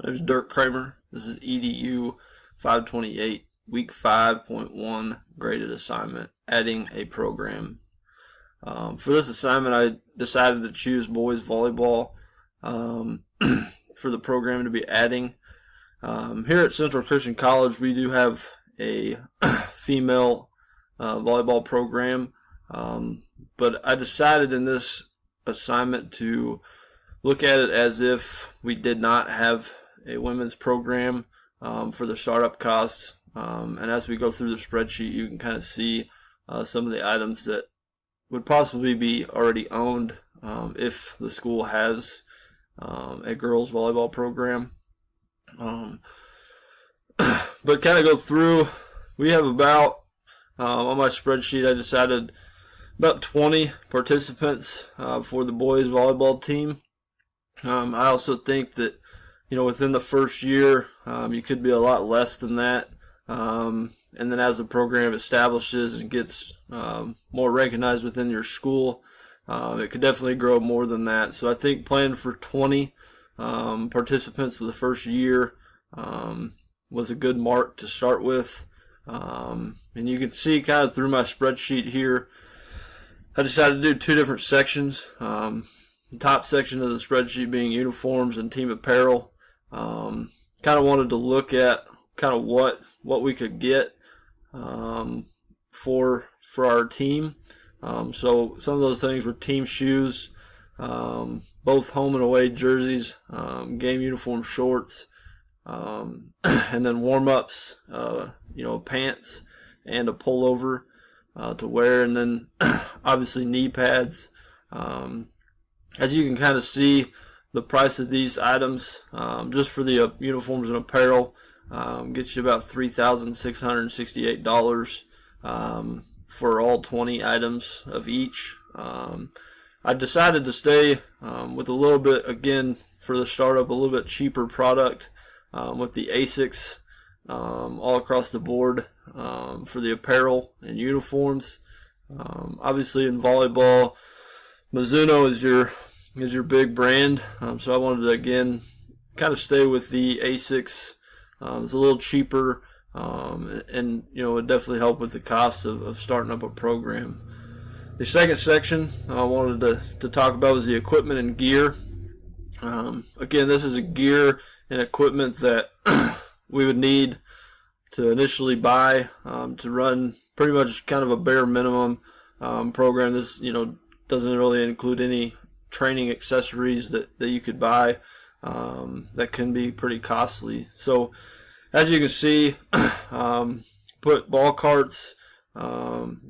My name is Dirk Kramer. This is EDU 528, week 5.1 graded assignment, adding a program. For this assignment, I decided to choose boys volleyball for the program to be adding. Here at Central Christian College, we do have a female volleyball program, but I decided in this assignment to look at it as if we did not have a women's program for the startup costs. And as we go through the spreadsheet, you can kind of see some of the items that would possibly be already owned if the school has a girls volleyball program. But kind of go through, we have about, on my spreadsheet, I decided about 20 participants for the boys volleyball team. I also think that, within the first year, you could be a lot less than that. And then as the program establishes and gets more recognized within your school, it could definitely grow more than that. So I think planning for 20 participants for the first year was a good mark to start with. And you can see kind of through my spreadsheet here, I decided to do two different sections. The top section of the spreadsheet being uniforms and team apparel. Kind of wanted to look at kind of what we could get for our team. So some of those things were team shoes, both home and away jerseys, game uniform shorts, and then warm-ups, pants and a pullover to wear, and then obviously knee pads. As you can kind of see, the price of these items, just for the uniforms and apparel, gets you about $3,668 for all 20 items of each. I decided to stay with a little bit, again, for the startup, a little bit cheaper product with the ASICs all across the board for the apparel and uniforms. Obviously in volleyball, Mizuno is your big brand, so I wanted to again kind of stay with the ASICs. It's a little cheaper, and it would definitely help with the cost of starting up a program. The second section I wanted to talk about was the equipment and gear. Again, this is a gear and equipment that we would need to initially buy to run pretty much kind of a bare minimum program. This doesn't really include any training accessories that you could buy that can be pretty costly. So as you can see, put ball carts,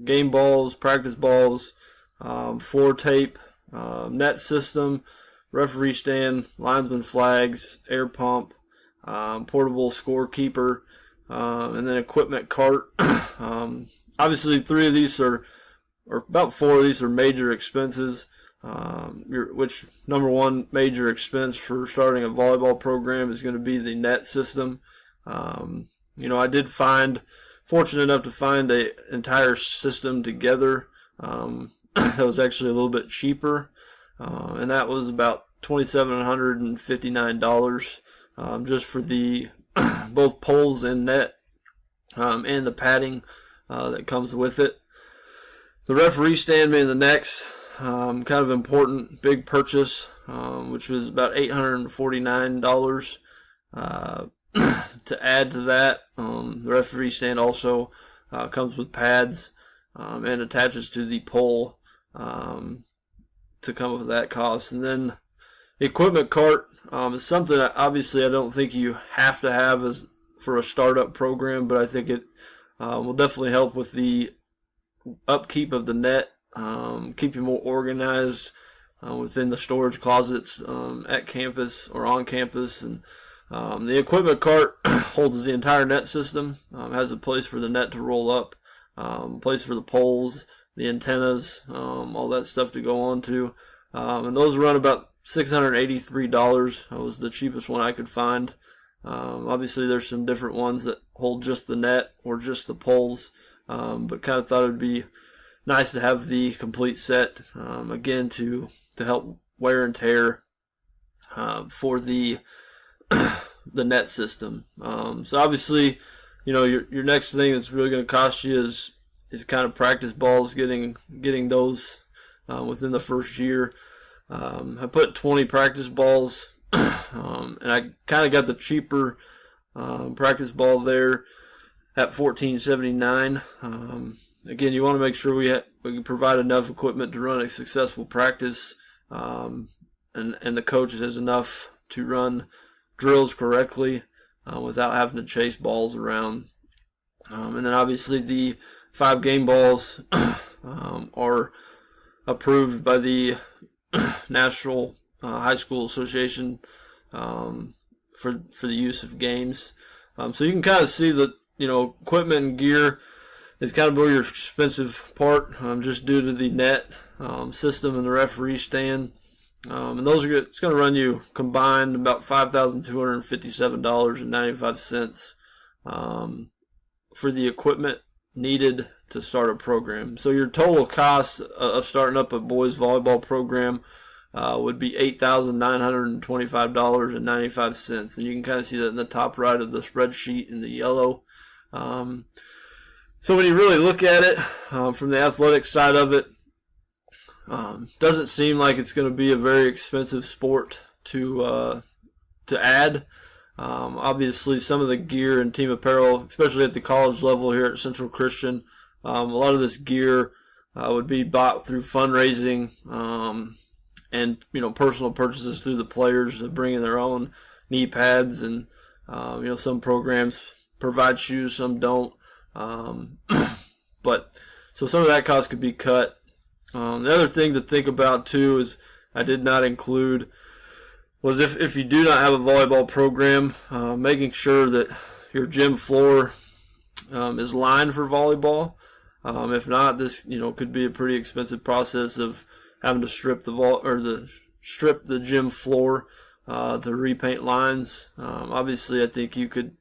game balls, practice balls, floor tape, net system, referee stand, linesman flags, air pump, portable scorekeeper, and then equipment cart. Obviously three of these or about four of these are major expenses, which number one major expense for starting a volleyball program is going to be the net system. I did fortunate enough to find an entire system together that was actually a little bit cheaper, and that was about $2,759 just for the both poles and net and the padding that comes with it. The referee stand being the next kind of important big purchase, which was about $849 to add to that. The referee stand also comes with pads and attaches to the pole to come up with that cost. And then the equipment cart is something that obviously I don't think you have to have as for a startup program, but I think it will definitely help with the upkeep of the net, keep you more organized within the storage closets at campus or on campus. And the equipment cart holds the entire net system, has a place for the net to roll up, place for the poles, the antennas, all that stuff to go on to. And those run about $683. That was the cheapest one I could find. Obviously there's some different ones that hold just the net or just the poles, but kind of thought it would be nice to have the complete set, again to help wear and tear for the the net system. So obviously, your next thing that's really going to cost you is kind of practice balls, getting those within the first year. I put 20 practice balls, and I kind of got the cheaper practice ball there at $14.79. Again, you want to make sure we can provide enough equipment to run a successful practice, and the coach has enough to run drills correctly without having to chase balls around. And then obviously the 5 game balls are approved by the National High School Association for the use of games. So you can kind of see that equipment and gear is kind of where your expensive part, just due to the net system and the referee stand. And it's going to run you combined about $5,257.95 for the equipment needed to start a program. So your total cost of starting up a boys volleyball program would be $8,925.95, and you can kind of see that in the top right of the spreadsheet in the yellow. So when you really look at it from the athletic side of it, doesn't seem like it's going to be a very expensive sport to add. Obviously, some of the gear and team apparel, especially at the college level here at Central Christian, a lot of this gear would be bought through fundraising and personal purchases through the players, bringing their own knee pads, and some programs provide shoes, some don't. But so some of that cost could be cut. The other thing to think about too is I did not include was if you do not have a volleyball program, making sure that your gym floor is lined for volleyball. If not, this could be a pretty expensive process of having to strip the gym floor to repaint lines. Obviously, I think you could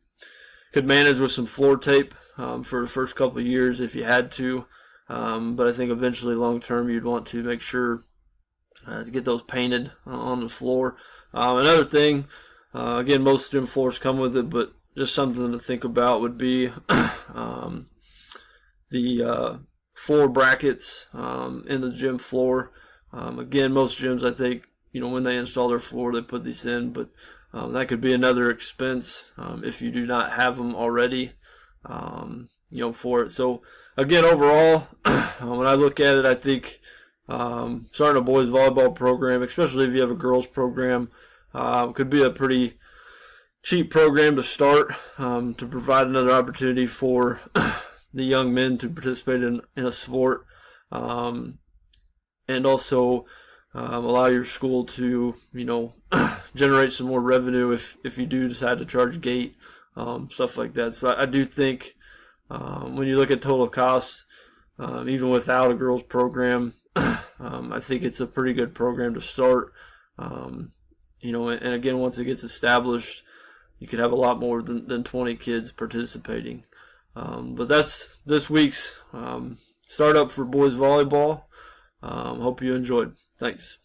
manage with some floor tape for the first couple of years if you had to, but I think eventually, long term, you'd want to make sure to get those painted on the floor. Another thing, again, most gym floors come with it, but just something to think about would be the floor brackets in the gym floor. Again, most gyms, I think, when they install their floor, they put these in, but that could be another expense if you do not have them already, for it. So, again, overall, when I look at it, I think starting a boys volleyball program, especially if you have a girls program, could be a pretty cheap program to start, to provide another opportunity for the young men to participate in a sport, and also allow your school to generate some more revenue if you do decide to charge gate, stuff like that. So I do think when you look at total costs, even without a girls program, I think it's a pretty good program to start. And again, once it gets established, you could have a lot more than 20 kids participating. But that's this week's startup for boys volleyball. Hope you enjoyed. Thanks.